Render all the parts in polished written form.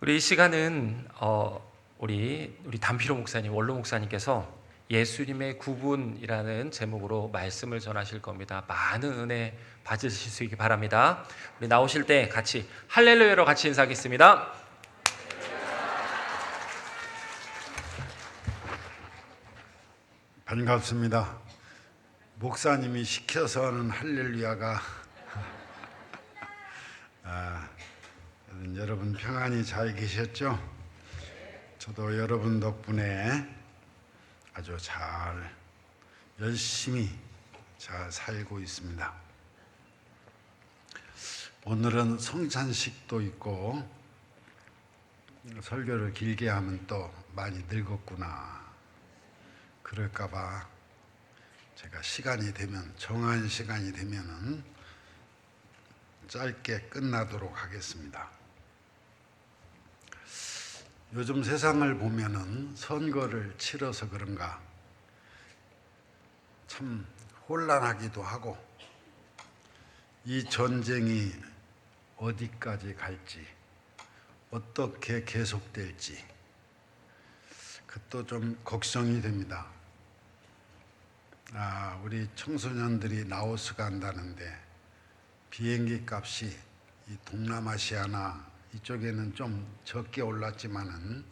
우리 이 시간은 우리 담피로 목사님, 원로 목사님께서 예수님의 구분이라는 제목으로 말씀을 전하실 겁니다. 많은 은혜 받으실 수 있기 바랍니다. 우리 나오실 때 같이 할렐루야로 같이 인사하겠습니다. 반갑습니다. 목사님이 시켜서 하는 할렐루야가 여러분 평안히 잘 계셨죠? 저도 여러분 덕분에 아주 열심히 잘 살고 있습니다. 오늘은 성찬식도 있고 설교를 길게 하면 또 많이 늙었구나 그럴까봐 제가 정한 시간이 되면은 짧게 끝나도록 하겠습니다. 요즘 세상을 보면은 선거를 치러서 그런가 참 혼란하기도 하고 이 전쟁이 어디까지 갈지 어떻게 계속될지 그것도 좀 걱정이 됩니다. 우리 청소년들이 라오스 간다는데 비행기 값이 이 동남아시아나 이쪽에는 좀 적게 올랐지만은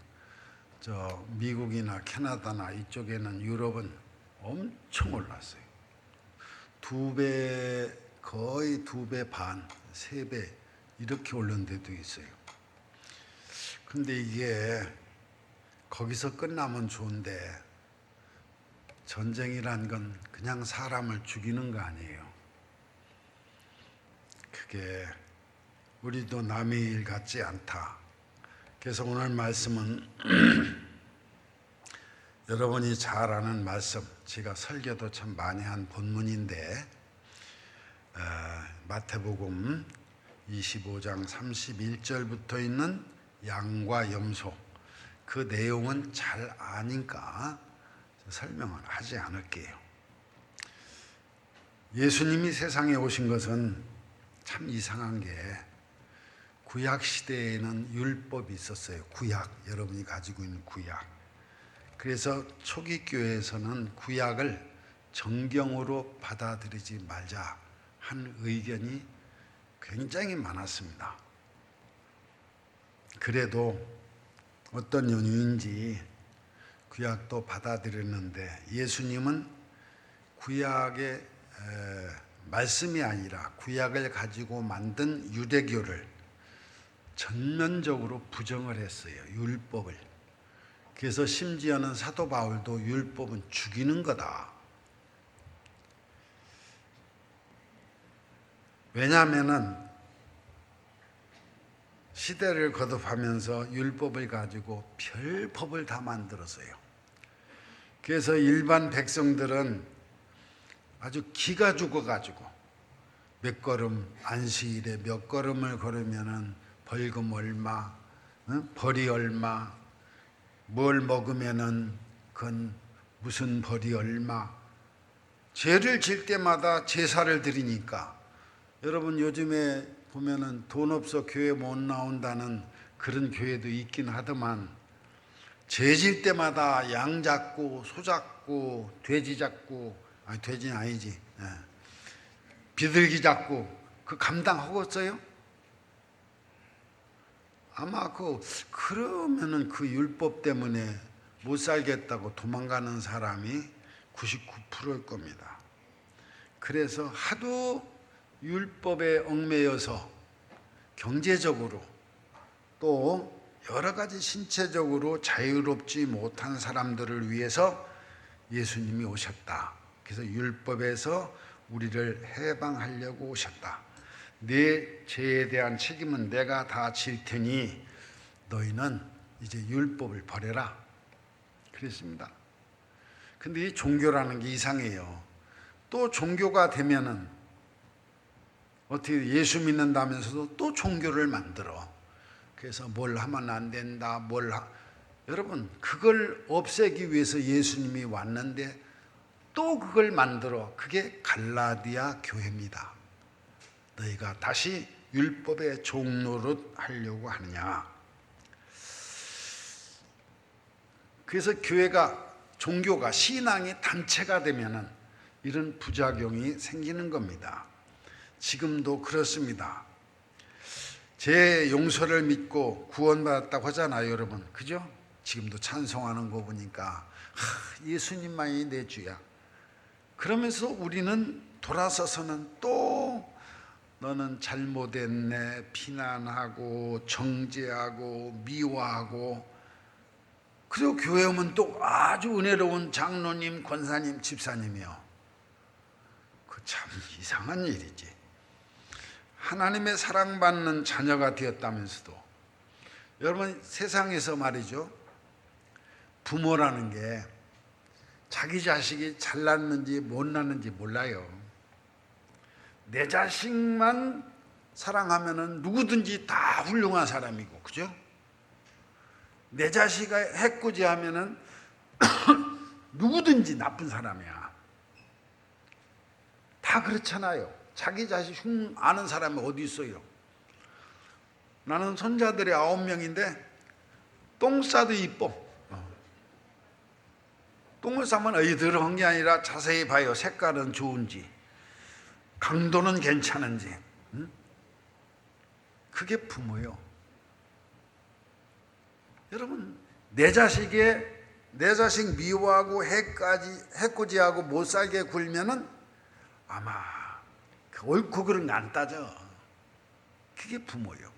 저 미국이나 캐나다나 이쪽에는 유럽은 엄청 올랐어요. 거의 2배 반, 3배 이렇게 오른 데도 있어요. 근데 이게 거기서 끝나면 좋은데 전쟁이란 건 그냥 사람을 죽이는 거 아니에요. 그게 우리도 남의 일 같지 않다. 그래서 오늘 말씀은 여러분이 잘 아는 말씀, 제가 설교도 참 많이 한 본문인데 마태복음 25장 31절부터 있는 양과 염소, 그 내용은 잘 아니까 설명을 하지 않을게요. 예수님이 세상에 오신 것은 참 이상한 게 구약 시대에는 율법이 있었어요. 구약, 여러분이 가지고 있는 구약. 그래서 초기 교회에서는 구약을 정경으로 받아들이지 말자 한 의견이 굉장히 많았습니다. 그래도 어떤 연유인지 구약도 받아들였는데 예수님은 구약의 말씀이 아니라 구약을 가지고 만든 유대교를 전면적으로 부정을 했어요. 율법을. 그래서 심지어는 사도 바울도 율법은 죽이는 거다. 왜냐하면은 시대를 거듭하면서 율법을 가지고 별 법을 다 만들었어요. 그래서 일반 백성들은 아주 기가 죽어가지고 몇 걸음 안식일에 몇 걸음을 걸으면은 벌금 얼마, 벌이 얼마, 뭘 먹으면은 그건 무슨 벌이 얼마. 죄를 질 때마다 제사를 드리니까 여러분 요즘에 보면은 돈 없어 교회 못 나온다는 그런 교회도 있긴 하더만 죄 질 때마다 양 잡고 소 잡고 돼지 잡고 돼지는 아니지 비둘기 잡고 그 감당하겠어요? 아마 그러면은 그 율법 때문에 못 살겠다고 도망가는 사람이 99%일 겁니다. 그래서 하도 율법에 얽매여서 경제적으로 또 여러 가지 신체적으로 자유롭지 못한 사람들을 위해서 예수님이 오셨다. 그래서 율법에서 우리를 해방하려고 오셨다. 내 죄에 대한 책임은 내가 다 질 테니 너희는 이제 율법을 버려라. 그랬습니다. 근데 이 종교라는 게 이상해요. 또 종교가 되면은 어떻게 예수 믿는다면서도 또 종교를 만들어. 그래서 뭘 하면 안 된다. 여러분 그걸 없애기 위해서 예수님이 왔는데 또 그걸 만들어. 그게 갈라디아 교회입니다. 너희가 다시 율법의 종노릇 하려고 하느냐. 그래서 교회가 종교가 신앙이 단체가 되면은 이런 부작용이 생기는 겁니다. 지금도 그렇습니다. 제 용서를 믿고 구원받았다고 하잖아요, 여러분. 그죠? 지금도 찬송하는 거 보니까 예수님만이 내 주야. 그러면서 우리는 돌아서서는 또 너는 잘못했네 비난하고 정죄하고 미워하고, 그리고 교회 오면 또 아주 은혜로운 장로님, 권사님, 집사님이요. 그 참 이상한 일이지. 하나님의 사랑받는 자녀가 되었다면서도, 여러분 세상에서 말이죠, 부모라는 게 자기 자식이 잘났는지 못났는지 몰라요. 내 자식만 사랑하면은 누구든지 다 훌륭한 사람이고, 그죠? 내 자식이 해코지하면은 누구든지 나쁜 사람이야. 다 그렇잖아요. 자기 자식 아는 사람이 어디 있어요? 나는 손자들이 9명인데 똥 싸도 이뻐. 똥을 싸면 더러운 게 아니라 자세히 봐요. 색깔은 좋은지, 강도는 괜찮은지. 그게 부모요. 여러분, 내 자식 미워하고 해코지하고 못 살게 굴면은 아마 옳고 그른 거 안 따져. 그게 부모요.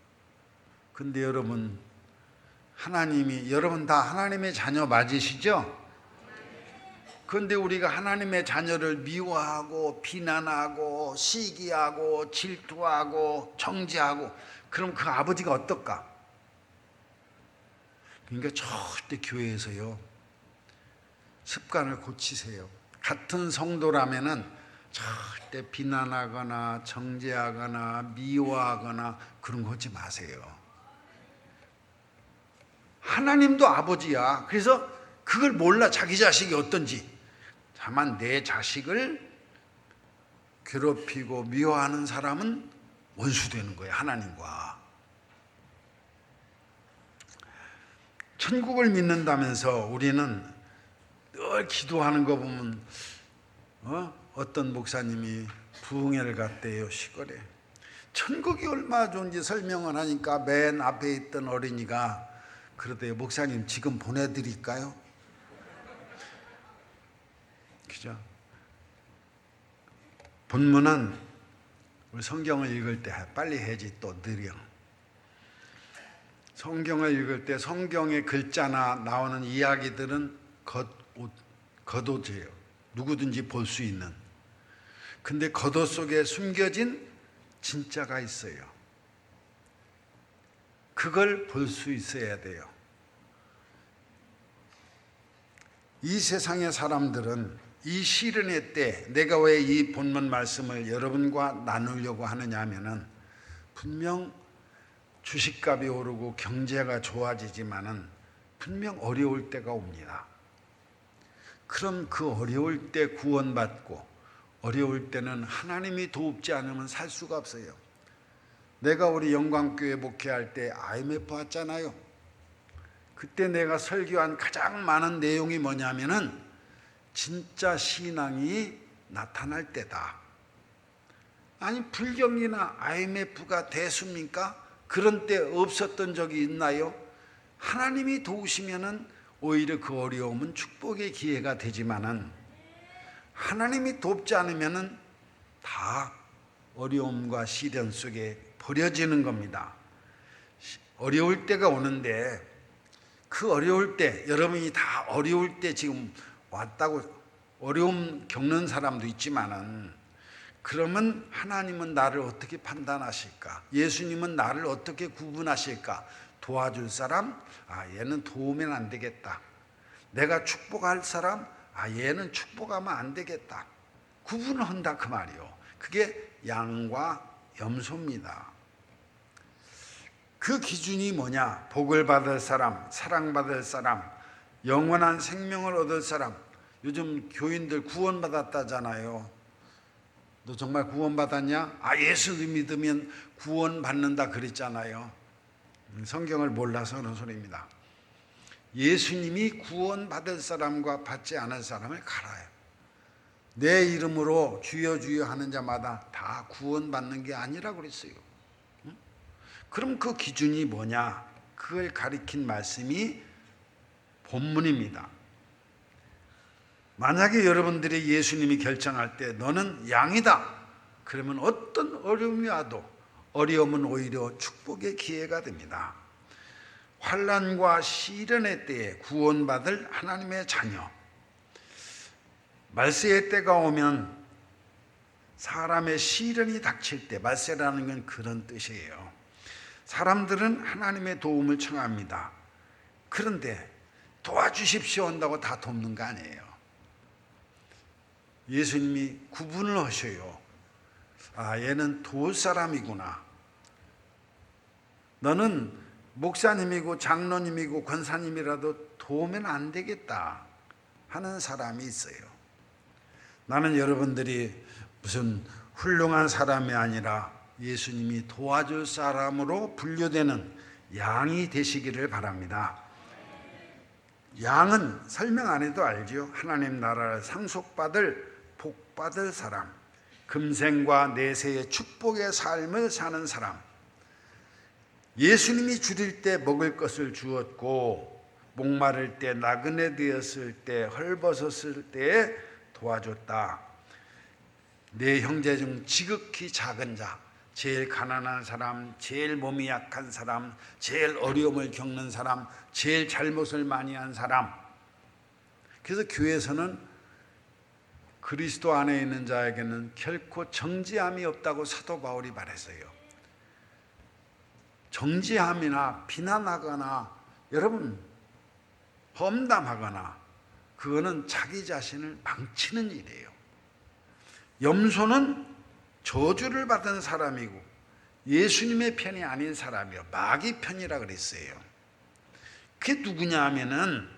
근데 여러분, 여러분 다 하나님의 자녀 맞으시죠? 그런데 우리가 하나님의 자녀를 미워하고 비난하고 시기하고 질투하고 정죄하고, 그럼 그 아버지가 어떨까? 그러니까 절대 교회에서요, 습관을 고치세요. 같은 성도라면은 절대 비난하거나 정죄하거나 미워하거나 그런 거 하지 마세요. 하나님도 아버지야. 그래서 그걸 몰라, 자기 자식이 어떤지. 다만 내 자식을 괴롭히고 미워하는 사람은 원수되는 거예요, 하나님과. 천국을 믿는다면서 우리는 늘 기도하는 거 보면 어떤 목사님이 부흥회를 갔대요, 시골에. 천국이 얼마나 좋은지 설명을 하니까 맨 앞에 있던 어린이가 그러대요. 목사님 지금 보내드릴까요? 그죠? 본문은 우리 성경을 읽을 때 빨리 해야지, 또 느려. 성경을 읽을 때 성경의 글자나 나오는 이야기들은 겉옷이에요. 누구든지 볼 수 있는. 근데 겉옷 속에 숨겨진 진짜가 있어요. 그걸 볼 수 있어야 돼요. 이 세상의 사람들은 이 시련의 때 내가 왜 이 본문 말씀을 여러분과 나누려고 하느냐 하면은, 분명 주식값이 오르고 경제가 좋아지지만은 분명 어려울 때가 옵니다. 그럼 그 어려울 때 구원받고, 어려울 때는 하나님이 돕지 않으면 살 수가 없어요. 내가 우리 영광교회 목회할 때 IMF 왔잖아요. 그때 내가 설교한 가장 많은 내용이 뭐냐면은 진짜 신앙이 나타날 때다. 아니, 불경이나 IMF가 대수입니까? 그런 때 없었던 적이 있나요? 하나님이 도우시면은 오히려 그 어려움은 축복의 기회가 되지만은, 하나님이 돕지 않으면은 다 어려움과 시련 속에 버려지는 겁니다. 어려울 때가 오는데, 그 어려울 때, 여러분이 다 어려울 때 지금 왔다고 어려움 겪는 사람도 있지만은, 그러면 하나님은 나를 어떻게 판단하실까? 예수님은 나를 어떻게 구분하실까? 도와줄 사람? 얘는 도우면 안 되겠다. 내가 축복할 사람? 얘는 축복하면 안 되겠다. 구분을 한다, 그 말이요. 그게 양과 염소입니다. 그 기준이 뭐냐? 복을 받을 사람, 사랑받을 사람, 영원한 생명을 얻을 사람. 요즘 교인들 구원받았다잖아요. 너 정말 구원받았냐? 예수를 믿으면 구원받는다 그랬잖아요. 성경을 몰라서 그런 소리입니다. 예수님이 구원받을 사람과 받지 않을 사람을 갈아요. 내 이름으로 주여 주여 하는 자마다 다 구원받는 게 아니라고 그랬어요. 그럼 그 기준이 뭐냐? 그걸 가리킨 말씀이 본문입니다. 만약에 여러분들이 예수님이 결정할 때 너는 양이다, 그러면 어떤 어려움이 와도 어려움은 오히려 축복의 기회가 됩니다. 환난과 시련의 때에 구원받을 하나님의 자녀, 말세의 때가 오면 사람의 시련이 닥칠 때, 말세라는 건 그런 뜻이에요. 사람들은 하나님의 도움을 청합니다. 그런데 도와주십시오 한다고 다 돕는 거 아니에요. 예수님이 구분을 하셔요. 아, 얘는 도울 사람이구나. 너는 목사님이고 장로님이고 권사님이라도 도우면 안 되겠다 하는 사람이 있어요. 나는 여러분들이 무슨 훌륭한 사람이 아니라 예수님이 도와줄 사람으로 분류되는 양이 되시기를 바랍니다. 양은 설명 안 해도 알죠. 하나님 나라를 상속받을 복받을 사람, 금생과 내세의 축복의 삶을 사는 사람. 예수님이 줄일 때 먹을 것을 주었고, 목마를 때, 나그네 되었을 때, 헐벗었을 때 도와줬다. 내 형제 중 지극히 작은 자, 제일 가난한 사람, 제일 몸이 약한 사람, 제일 어려움을 겪는 사람, 제일 잘못을 많이 한 사람. 그래서 교회에서는 그리스도 안에 있는 자에게는 결코 정죄함이 없다고 사도 바울이 말했어요. 정죄함이나 비난하거나 여러분 험담하거나 그거는 자기 자신을 망치는 일이에요. 염소는 저주를 받은 사람이고 예수님의 편이 아닌 사람이요, 마귀 편이라 그랬어요. 그게 누구냐 하면은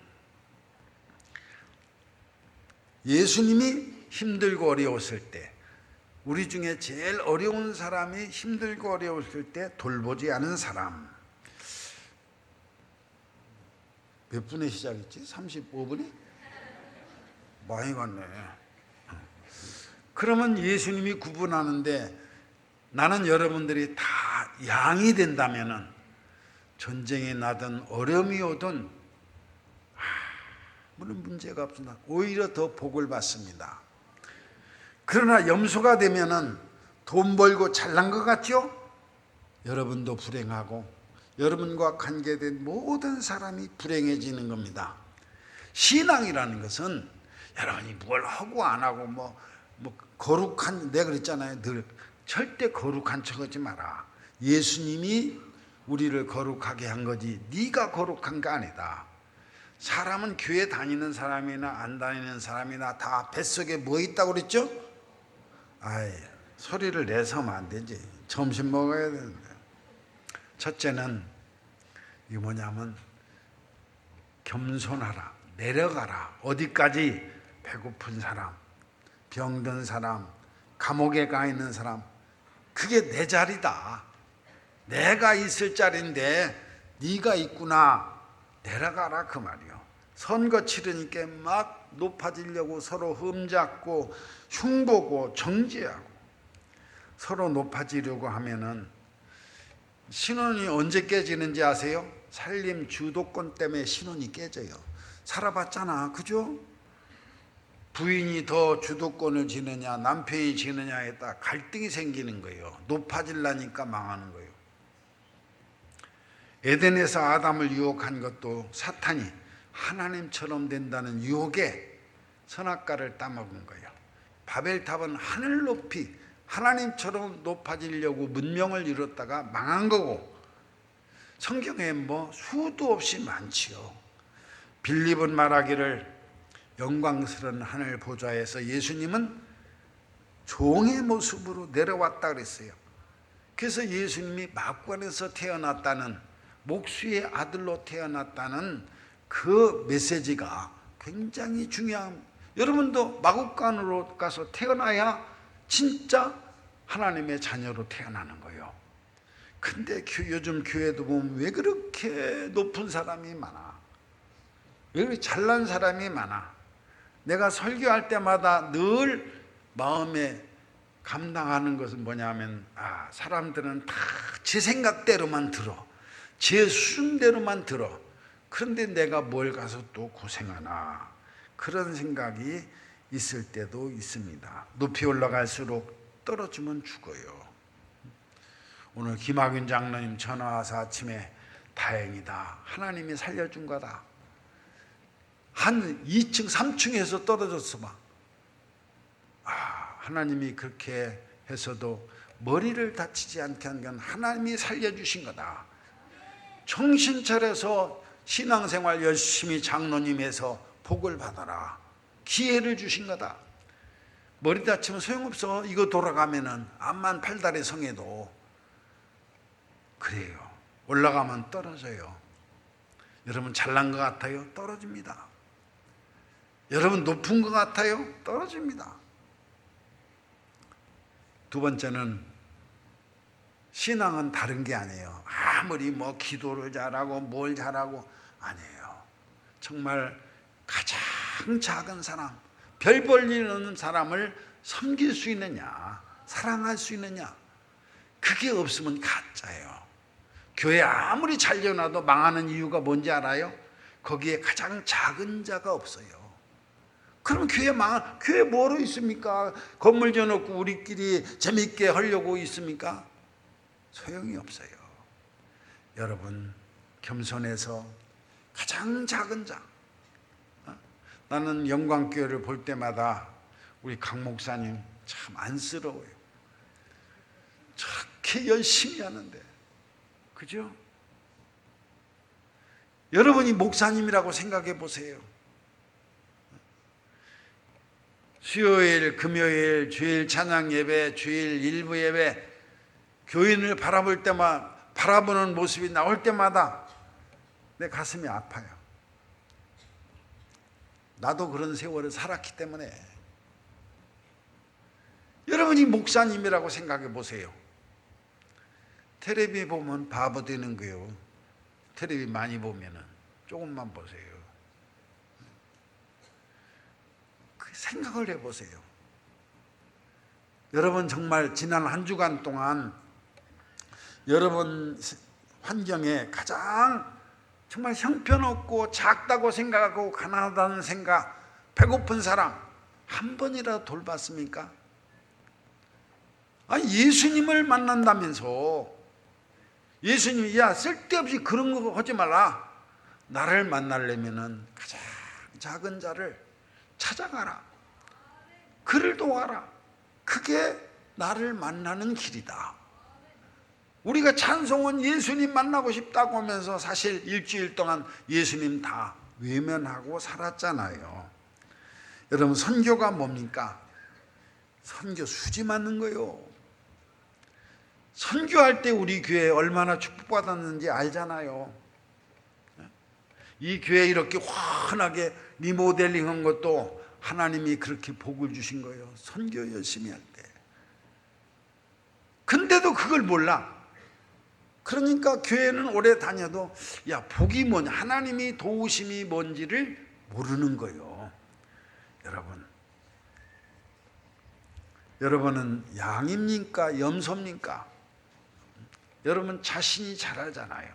예수님이 힘들고 어려웠을 때, 우리 중에 제일 어려운 사람이 힘들고 어려웠을 때 돌보지 않은 사람. 몇 분에 시작했지? 35분이? 많이 갔네. 그러면 예수님이 구분하는데 나는 여러분들이 다 양이 된다면은 전쟁이 나든 어려움이 오든 아무런 문제가 없습니다. 오히려 더 복을 받습니다. 그러나 염소가 되면은 돈 벌고 잘난 것 같죠? 여러분도 불행하고 여러분과 관계된 모든 사람이 불행해지는 겁니다. 신앙이라는 것은 여러분이 뭘 하고 안 하고 뭐 거룩한, 내가 그랬잖아요. 늘 절대 거룩한 척하지 마라. 예수님이 우리를 거룩하게 한 거지 네가 거룩한 거 아니다. 사람은 교회 다니는 사람이나 안 다니는 사람이나 다 뱃속에 뭐 있다고 그랬죠? 아이, 소리를 내서면 안 되지. 점심 먹어야 되는데. 첫째는 이게 뭐냐면 겸손하라, 내려가라. 어디까지? 배고픈 사람, 병든 사람, 감옥에 가 있는 사람. 그게 내 자리다. 내가 있을 자리인데 네가 있구나. 내려가라 그 말이요. 선거 치르니까 막 높아지려고 서로 흠잡고 흉보고 정죄하고 서로 높아지려고 하면은 신혼이 언제 깨지는지 아세요? 살림 주도권 때문에 신혼이 깨져요. 살아봤잖아, 그죠? 부인이 더 주도권을 지느냐 남편이 지느냐에 따라 갈등이 생기는 거예요. 높아지려니까 망하는 거예요. 에덴에서 아담을 유혹한 것도 사탄이 하나님처럼 된다는 유혹에 선악과를 따먹은 거예요. 바벨탑은 하늘 높이 하나님처럼 높아지려고 문명을 이뤘다가 망한 거고, 성경에 뭐 수도 없이 많지요. 빌립은 말하기를 영광스러운 하늘 보좌에서 예수님은 종의 모습으로 내려왔다 그랬어요. 그래서 예수님이 마구간에서 태어났다는, 목수의 아들로 태어났다는 그 메시지가 굉장히 중요한, 여러분도 마구간으로 가서 태어나야 진짜 하나님의 자녀로 태어나는 거예요. 근데 요즘 교회도 보면 왜 그렇게 높은 사람이 많아? 여기 잘난 사람이 많아. 내가 설교할 때마다 늘 마음에 감당하는 것은 뭐냐면 사람들은 다 제 생각대로만 들어. 제 수준대로만 들어. 그런데 내가 뭘 가서 또 고생하나. 그런 생각이 있을 때도 있습니다. 높이 올라갈수록 떨어지면 죽어요. 오늘 김학윤 장로님 전화 와서 아침에 다행이다. 하나님이 살려준 거다. 한 2층, 3층에서 떨어졌어 봐. 하나님이 그렇게 해서도 머리를 다치지 않게 한 건 하나님이 살려주신 거다. 정신 차려서 신앙생활 열심히 장로님에서 복을 받아라. 기회를 주신 거다. 머리 다치면 소용없어. 이거 돌아가면은 암만 팔다리 성해도 그래요. 올라가면 떨어져요. 여러분 잘난 것 같아요? 떨어집니다. 여러분 높은 것 같아요? 떨어집니다. 두 번째는 신앙은 다른 게 아니에요. 아무리 뭐 기도를 잘하고 뭘 잘하고 아니에요. 정말 가장 작은 사람, 별 볼 일 없는 사람을 섬길 수 있느냐, 사랑할 수 있느냐, 그게 없으면 가짜예요. 교회 아무리 잘 지어놔도 망하는 이유가 뭔지 알아요? 거기에 가장 작은 자가 없어요. 그럼 교회 뭐로 있습니까? 건물 지어놓고 우리끼리 재밌게 하려고 있습니까? 소용이 없어요. 여러분 겸손해서 가장 작은 자. 나는 영광교회를 볼 때마다 우리 강 목사님 참 안쓰러워요. 저렇게 열심히 하는데, 그죠? 여러분이 목사님이라고 생각해 보세요. 수요일, 금요일, 주일 찬양 예배, 주일 일부 예배, 교인을 바라보는 모습이 나올 때마다 내 가슴이 아파요. 나도 그런 세월을 살았기 때문에. 여러분이 목사님이라고 생각해 보세요. 텔레비 보면 바보 되는 거예요. 텔레비 많이 보면은 조금만 보세요. 그 생각을 해보세요. 여러분 정말 지난 한 주간 동안 여러분 환경에 가장 정말 형편없고 작다고 생각하고 가난하다는 생각, 배고픈 사람 한 번이라도 돌봤습니까? 예수님을 만난다면서 예수님이 쓸데없이 그런 거 하지 말라. 나를 만나려면은 가장 작은 자를 찾아가라. 그를 도와라. 그게 나를 만나는 길이다. 우리가 찬송은 예수님 만나고 싶다고 하면서 사실 일주일 동안 예수님 다 외면하고 살았잖아요. 여러분 선교가 뭡니까? 선교 수지 맞는 거예요. 선교할 때 우리 교회 얼마나 축복받았는지 알잖아요. 이 교회 이렇게 환하게 리모델링한 것도 하나님이 그렇게 복을 주신 거예요. 선교 열심히 할 때. 근데도 그걸 몰라. 그러니까 교회는 오래 다녀도 복이 뭐냐, 하나님이 도우심이 뭔지를 모르는 거예요. 여러분은 양입니까? 염소입니까? 여러분 자신이 잘 알잖아요.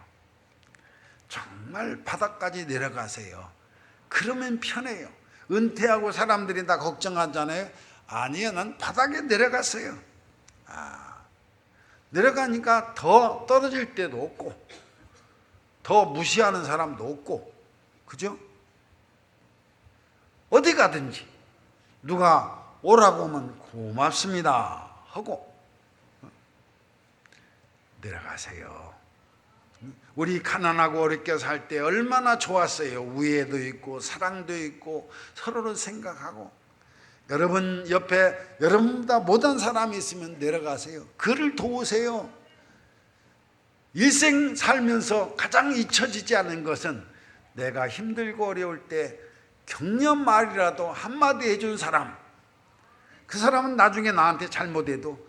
정말 바닥까지 내려가세요. 그러면 편해요. 은퇴하고 사람들이 다 걱정하잖아요. 아니요, 난 바닥에 내려갔어요. 내려가니까 더 떨어질 때도 없고 더 무시하는 사람도 없고, 그죠? 어디 가든지 누가 오라고 하면 고맙습니다 하고 내려가세요. 우리 가난하고 어렵게 살 때 얼마나 좋았어요. 우애도 있고 사랑도 있고 서로를 생각하고. 여러분 옆에 여러분보다 못한 사람이 있으면 내려가세요. 그를 도우세요. 일생 살면서 가장 잊혀지지 않은 것은 내가 힘들고 어려울 때 격려 말이라도 한마디 해준 사람. 그 사람은 나중에 나한테 잘못해도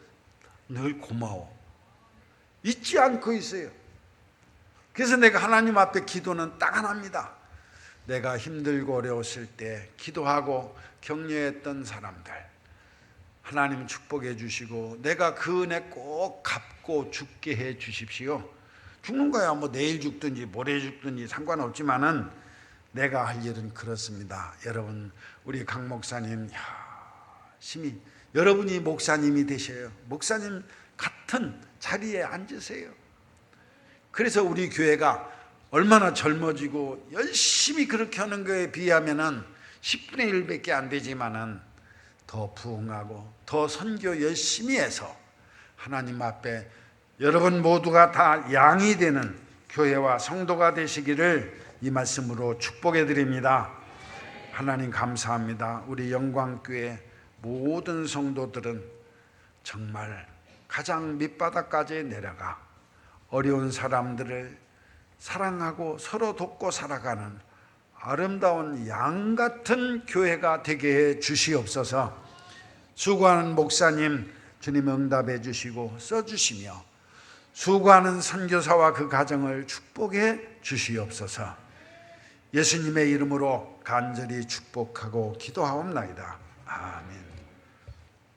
늘 고마워. 잊지 않고 있어요. 그래서 내가 하나님 앞에 기도는 딱 하나입니다. 내가 힘들고 어려웠을 때 기도하고 격려했던 사람들 하나님 축복해 주시고 내가 그 은혜 꼭 갚고 죽게 해 주십시오. 죽는 거야 뭐 내일 죽든지 모레 죽든지 상관없지만은 내가 할 일은 그렇습니다. 여러분 우리 강 목사님 심히 여러분이 목사님이 되셔요. 목사님 같은 자리에 앉으세요. 그래서 우리 교회가 얼마나 젊어지고 열심히 그렇게 하는 거에 비하면은 10분의 1밖에 안 되지만은 더 부흥하고 더 선교 열심히 해서 하나님 앞에 여러분 모두가 다 양이 되는 교회와 성도가 되시기를 이 말씀으로 축복해 드립니다. 하나님 감사합니다. 우리 영광교회 모든 성도들은 정말 가장 밑바닥까지 내려가 어려운 사람들을 사랑하고 서로 돕고 살아가는 아름다운 양 같은 교회가 되게 해 주시옵소서. 수고하는 목사님 주님 응답해 주시고 써주시며 수고하는 선교사와 그 가정을 축복해 주시옵소서. 예수님의 이름으로 간절히 축복하고 기도하옵나이다. 아멘.